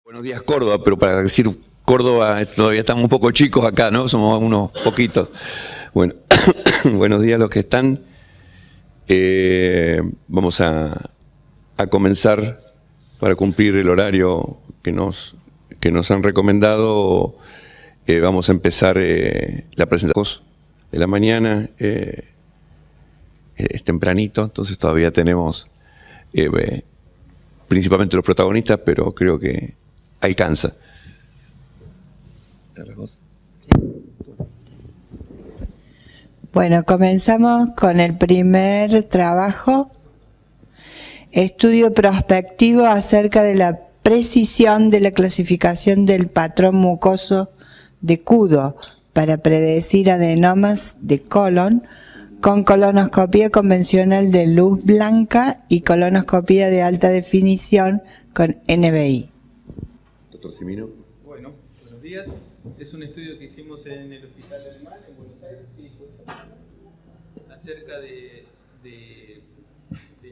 Buenos días, Córdoba, pero para decir Córdoba todavía estamos un poco chicos acá, ¿no? Somos unos poquitos. Bueno, buenos días a los que están. Vamos a comenzar para cumplir el horario que nos han recomendado. Vamos a empezar la presentación de la mañana. Es tempranito, entonces todavía tenemos principalmente los protagonistas, pero creo que alcanza. Bueno, comenzamos con el primer trabajo, estudio prospectivo acerca de la precisión de la clasificación del patrón mucoso de Kudo para predecir adenomas de colon con colonoscopía convencional de luz blanca y colonoscopía de alta definición con NBI. Doctor Cimino. Bueno, buenos días. Es un estudio que hicimos en el Hospital Alemán, en Buenos Aires, acerca de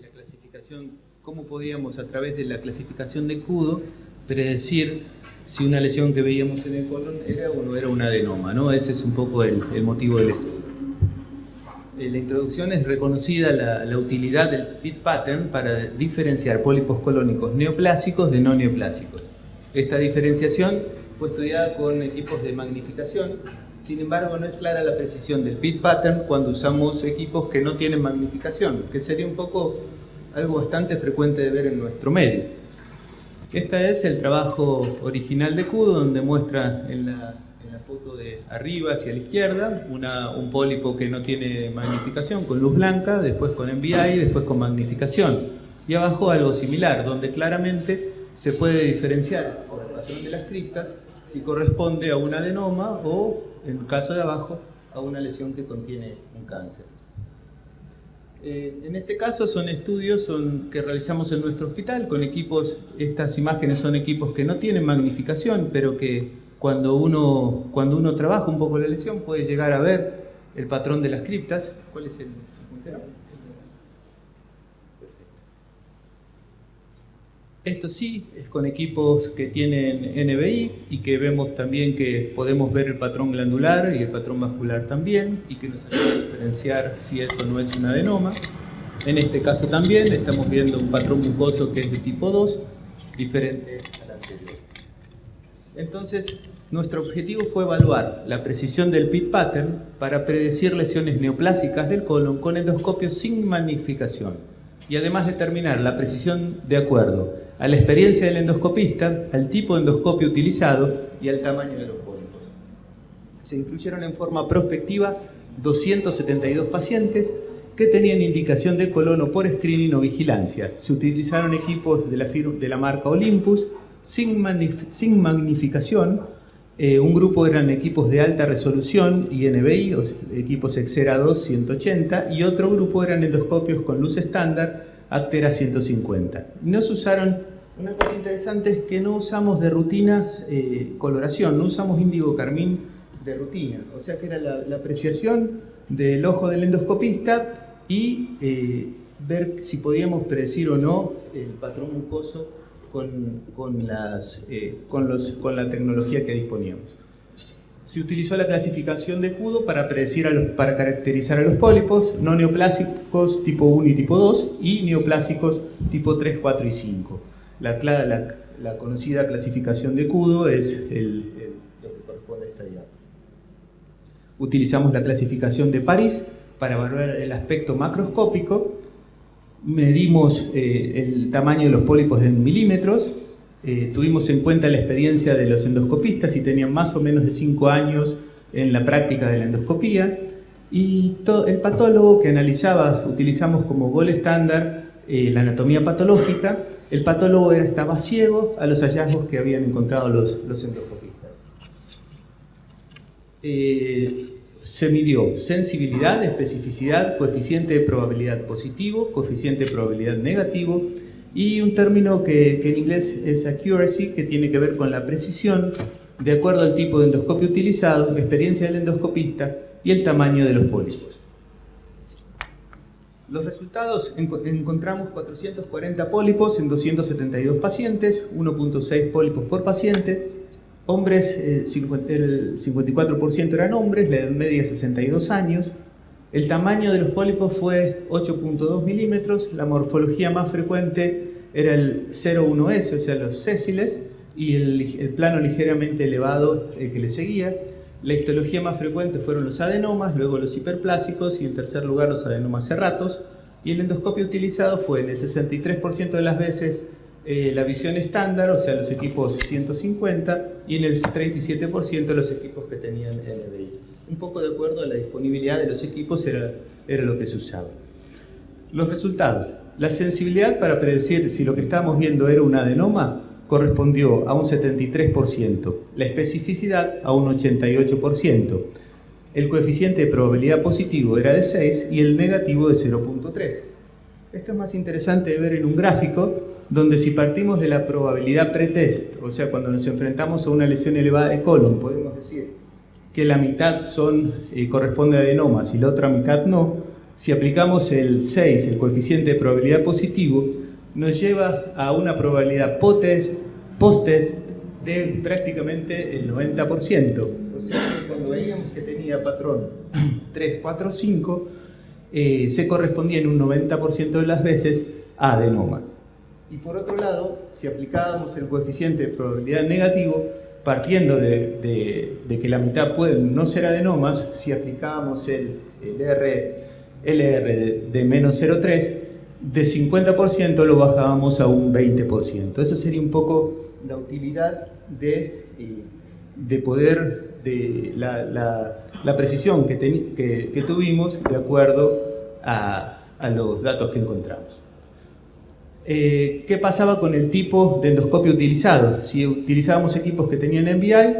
la clasificación, cómo podíamos a través de la clasificación de Kudo predecir si una lesión que veíamos en el colon era o no era un adenoma, ¿no? Ese es un poco el motivo del estudio. En la introducción es reconocida la utilidad del PIT pattern para diferenciar pólipos colónicos neoplásicos de no neoplásicos. Esta diferenciación fue estudiada con equipos de magnificación, sin embargo no es clara la precisión del PIT pattern cuando usamos equipos que no tienen magnificación, que sería un poco algo bastante frecuente de ver en nuestro medio. Este es el trabajo original de Kudo, donde muestra en la foto de arriba hacia la izquierda un pólipo que no tiene magnificación con luz blanca, después con NBI, después con magnificación, y abajo algo similar, donde claramente se puede diferenciar por el patrón de las criptas si corresponde a un adenoma o, en el caso de abajo, a una lesión que contiene un cáncer. En este caso son estudios que realizamos en nuestro hospital con equipos. Estas imágenes son equipos que no tienen magnificación, pero que cuando uno trabaja un poco la lesión puede llegar a ver el patrón de las criptas. ¿Cuál es el puntero? Esto sí es con equipos que tienen NBI y que vemos también que podemos ver el patrón glandular y el patrón vascular también, y que nos ayuda a diferenciar si eso no es un adenoma. En este caso también estamos viendo un patrón mucoso que es de tipo 2, diferente al anterior. Entonces, nuestro objetivo fue evaluar la precisión del PIT pattern para predecir lesiones neoplásicas del colon con endoscopio sin magnificación, y además determinar la precisión de acuerdo a la experiencia del endoscopista, al tipo de endoscopio utilizado y al tamaño de los pólipos. Se incluyeron en forma prospectiva 272 pacientes que tenían indicación de colono por screening o vigilancia. Se utilizaron equipos de la marca Olympus sin magnificación. Un grupo eran equipos de alta resolución y NBI, o equipos Exera 2 180, y otro grupo eran endoscopios con luz estándar Actera 150. Nos usaron, una cosa interesante es que no usamos de rutina coloración, no usamos índigo carmín de rutina, o sea que era la apreciación del ojo del endoscopista y ver si podíamos predecir o no el patrón mucoso con la tecnología que disponíamos. Se utilizó la clasificación de Kudo para caracterizar a los pólipos no neoplásicos tipo 1 y tipo 2 y neoplásicos tipo 3, 4 y 5. La conocida clasificación de Kudo es lo que corresponde a esta diapositiva. Utilizamos la clasificación de París para evaluar el aspecto macroscópico. Medimos el tamaño de los pólipos en milímetros. Tuvimos en cuenta la experiencia de los endoscopistas y tenían más o menos de 5 años en la práctica de la endoscopía, y el patólogo que analizaba, utilizamos como gol estándar la anatomía patológica. El patólogo estaba ciego a los hallazgos que habían encontrado los endoscopistas. Se midió sensibilidad, especificidad, coeficiente de probabilidad positivo, coeficiente de probabilidad negativo, y un término que en inglés es accuracy, que tiene que ver con la precisión de acuerdo al tipo de endoscopio utilizado, la experiencia del endoscopista y el tamaño de los pólipos. Los resultados, encontramos 440 pólipos en 272 pacientes, 1.6 pólipos por paciente. Hombres, el 54% eran hombres, la edad media 62 años. El tamaño de los pólipos fue 8.2 milímetros, la morfología más frecuente era el 0,1S, o sea, los sésiles, y el plano ligeramente elevado, el que le seguía. La histología más frecuente fueron los adenomas, luego los hiperplásicos y en tercer lugar los adenomas serratos. Y el endoscopio utilizado fue en el 63% de las veces la visión estándar, o sea, los equipos 150, y en el 37% los equipos que tenían NBI. Un poco de acuerdo a la disponibilidad de los equipos era lo que se usaba. Los resultados. La sensibilidad para predecir si lo que estábamos viendo era un adenoma correspondió a un 73%, la especificidad a un 88%. El coeficiente de probabilidad positivo era de 6 y el negativo de 0.3. Esto es más interesante de ver en un gráfico, donde si partimos de la probabilidad pretest, o sea, cuando nos enfrentamos a una lesión elevada de colon, podemos decir que la mitad corresponde a adenomas y la otra mitad no. Si aplicamos el 6, el coeficiente de probabilidad positivo, nos lleva a una probabilidad post-test de prácticamente el 90%. O sea, que cuando veíamos que tenía patrón 3, 4, 5, se correspondía en un 90% de las veces a adenoma. Y por otro lado, si aplicábamos el coeficiente de probabilidad negativo, partiendo de que la mitad pueden no ser adenomas, si aplicábamos el LR de menos 0,3, de 50% lo bajábamos a un 20%. Esa sería un poco la utilidad de poder, de la precisión que tuvimos de acuerdo a los datos que encontramos. ¿Qué pasaba con el tipo de endoscopio utilizado? Si utilizábamos equipos que tenían NBI,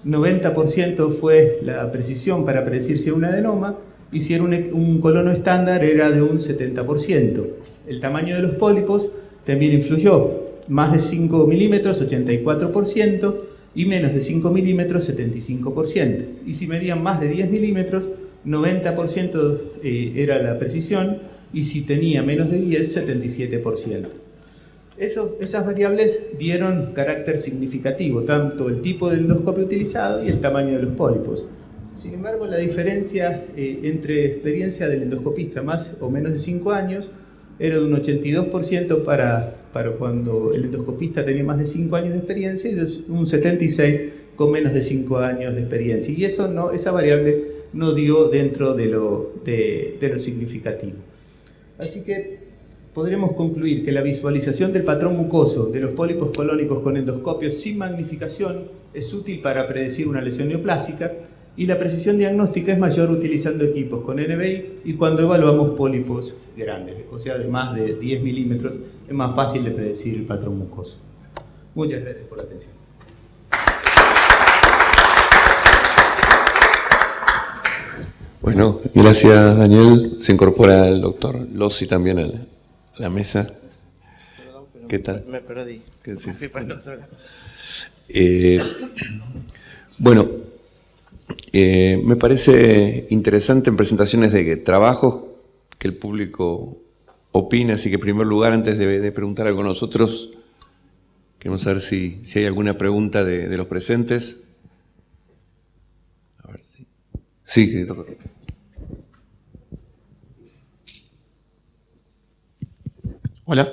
90% fue la precisión para predecir si era un adenoma, y si era un colono estándar era de un 70%. El tamaño de los pólipos también influyó. Más de 5 milímetros, 84%, y menos de 5 milímetros, 75%. Y si medían más de 10 milímetros, 90% era la precisión, y si tenía menos de 10, 77%. Esas variables dieron carácter significativo, tanto el tipo de endoscopio utilizado y el tamaño de los pólipos. Sin embargo, la diferencia entre experiencia del endoscopista más o menos de 5 años era de un 82% para cuando el endoscopista tenía más de 5 años de experiencia y de un 76% con menos de 5 años de experiencia. Y esa variable no dio dentro de lo significativo. Así que podremos concluir que la visualización del patrón mucoso de los pólipos colónicos con endoscopio sin magnificación es útil para predecir una lesión neoplásica, y la precisión diagnóstica es mayor utilizando equipos con NBI y cuando evaluamos pólipos grandes, o sea, de más de 10 milímetros, es más fácil de predecir el patrón mucoso. Muchas gracias por la atención. Bueno, gracias Daniel. Se incorpora el doctor Lossi también a la mesa. Perdón, pero ¿Qué tal? Me perdí. ¿Qué decís? Sí, perdón. Bueno, me parece interesante en presentaciones de trabajos que el público opina, así que en primer lugar, antes de preguntar algo a nosotros, queremos saber si hay alguna pregunta de los presentes. A ver si... Sí, doctor. Hola.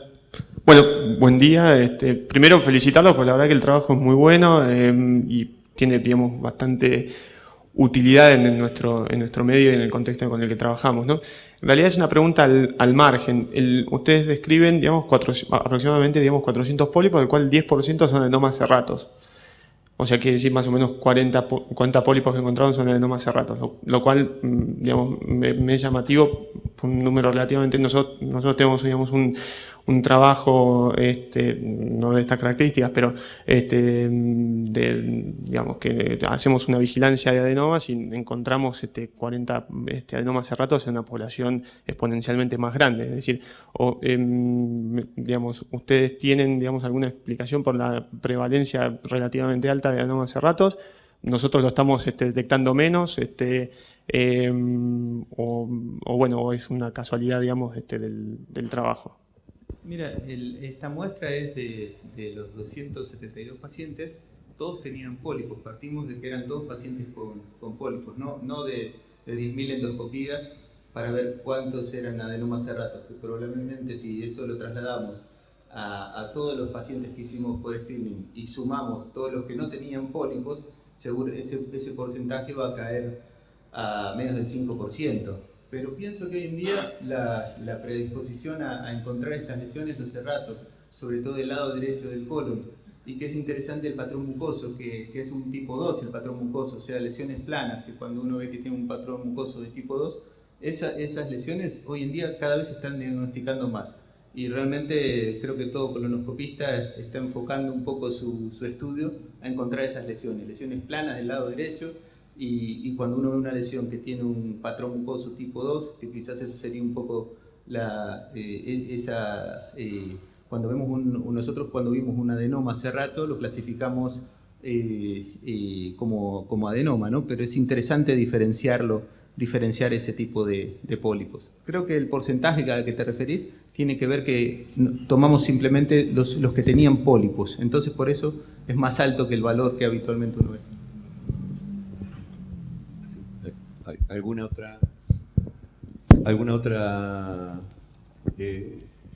Bueno, buen día. Primero felicitarlos, porque la verdad que el trabajo es muy bueno y tiene, digamos, bastante utilidad en nuestro medio y en el contexto con el que trabajamos, ¿no? En realidad es una pregunta al margen. Ustedes describen, digamos, aproximadamente, digamos, 400 pólipos, del cual 10% son adenomas serratos. O sea, quiere decir más o menos 40 pólipos que encontraron son adenomas serratos, lo cual, digamos, me es llamativo, un número relativamente... Nosotros tenemos, digamos, un trabajo, no de estas características, pero digamos que hacemos una vigilancia de adenomas y encontramos 40 adenomas serratos en una población exponencialmente más grande. Es decir, digamos, ustedes tienen, digamos, alguna explicación por la prevalencia relativamente alta de adenomas serratos. Nosotros lo estamos detectando menos. o es una casualidad, digamos, del trabajo. Mira, esta muestra es de los 272 pacientes, todos tenían pólipos, partimos de que eran todos pacientes con pólipos, no de 10.000 endoscopías para ver cuántos eran adenomas cerratos, que probablemente si eso lo trasladamos a todos los pacientes que hicimos por screening y sumamos todos los que no tenían pólipos, seguro ese porcentaje va a caer a menos del 5%. Pero pienso que hoy en día la predisposición a encontrar estas lesiones, los cerratos, sobre todo del lado derecho del colon, y que es interesante el patrón mucoso, que es un tipo 2 el patrón mucoso, o sea, lesiones planas, que cuando uno ve que tiene un patrón mucoso de tipo 2, esas lesiones hoy en día cada vez se están diagnosticando más. Y realmente creo que todo colonoscopista está enfocando un poco su estudio a encontrar esas lesiones planas del lado derecho, y cuando uno ve una lesión que tiene un patrón mucoso tipo 2, que quizás eso sería un poco cuando nosotros cuando vimos un adenoma cerrato lo clasificamos como adenoma, ¿no? Pero es interesante diferenciar ese tipo de pólipos. Creo que el porcentaje al que te referís tiene que ver que tomamos simplemente los que tenían pólipos, entonces por eso es más alto que el valor que habitualmente uno ve. ¿Alguna otra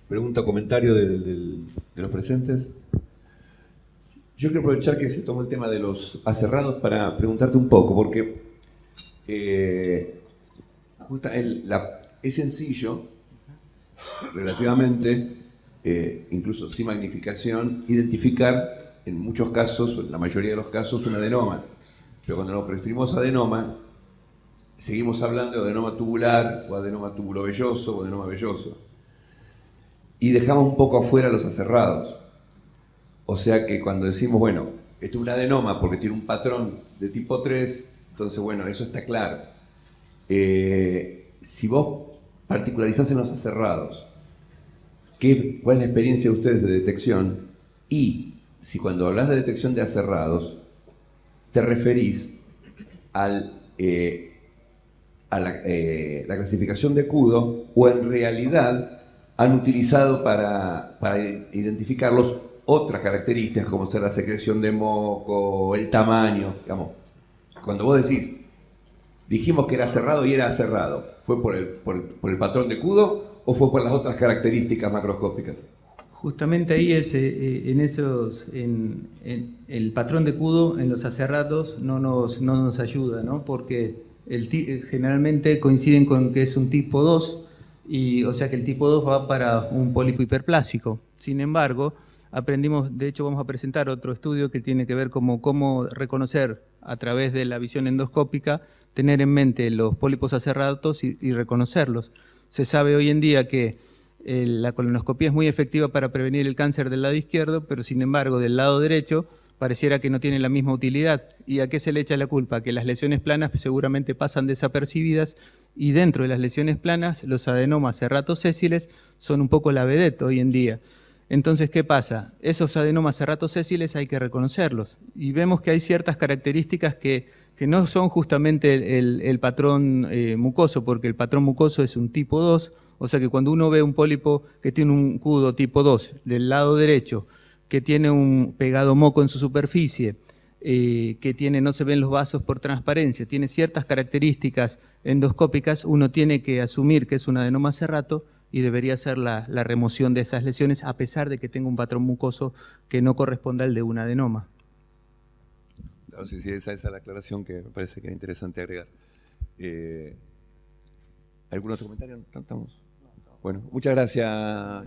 pregunta o comentario de los presentes? Yo quiero aprovechar que se tomó el tema de los aserrados para preguntarte un poco, porque es sencillo, relativamente, incluso sin magnificación, identificar en muchos casos, en la mayoría de los casos, un adenoma. Pero cuando nos referimos a adenoma, seguimos hablando de adenoma tubular, o adenoma tubulovelloso, o adenoma velloso. Y dejamos un poco afuera los aserrados. O sea que cuando decimos, bueno, esto es un adenoma porque tiene un patrón de tipo 3, entonces, bueno, eso está claro. Si vos particularizás en los aserrados, ¿cuál es la experiencia de ustedes de detección? Y si cuando hablas de detección de aserrados, te referís a la clasificación de Kudo, o en realidad han utilizado para identificarlos otras características como ser la secreción de moco, el tamaño, digamos. Cuando vos decís, dijimos que era cerrado y era aserrado, ¿fue por el patrón de Kudo o fue por las otras características macroscópicas? Justamente ahí el patrón de Kudo en los aserrados no nos ayuda, ¿no? Porque generalmente coinciden con que es un tipo 2, o sea que el tipo 2 va para un pólipo hiperplásico. Sin embargo, aprendimos, de hecho vamos a presentar otro estudio que tiene que ver cómo reconocer a través de la visión endoscópica, tener en mente los pólipos aserrados y reconocerlos. Se sabe hoy en día que la colonoscopía es muy efectiva para prevenir el cáncer del lado izquierdo, pero sin embargo del lado derecho pareciera que no tiene la misma utilidad. ¿Y a qué se le echa la culpa? Que las lesiones planas seguramente pasan desapercibidas, y dentro de las lesiones planas los adenomas serratossésiles son un poco la vedette hoy en día. Entonces, ¿qué pasa? Esos adenomas serratossésiles hay que reconocerlos, y vemos que hay ciertas características que no son justamente el patrón mucoso, porque el patrón mucoso es un tipo 2, o sea que cuando uno ve un pólipo que tiene un Kudo tipo 2 del lado derecho, que tiene un pegado moco en su superficie, que no se ven los vasos por transparencia, tiene ciertas características endoscópicas, uno tiene que asumir que es un adenoma cerrato y debería hacer la remoción de esas lesiones, a pesar de que tenga un patrón mucoso que no corresponda al de un adenoma. Claro, sí, esa es la aclaración que me parece que es interesante agregar. ¿Algún otro comentario? ¿Estamos? Bueno, muchas gracias.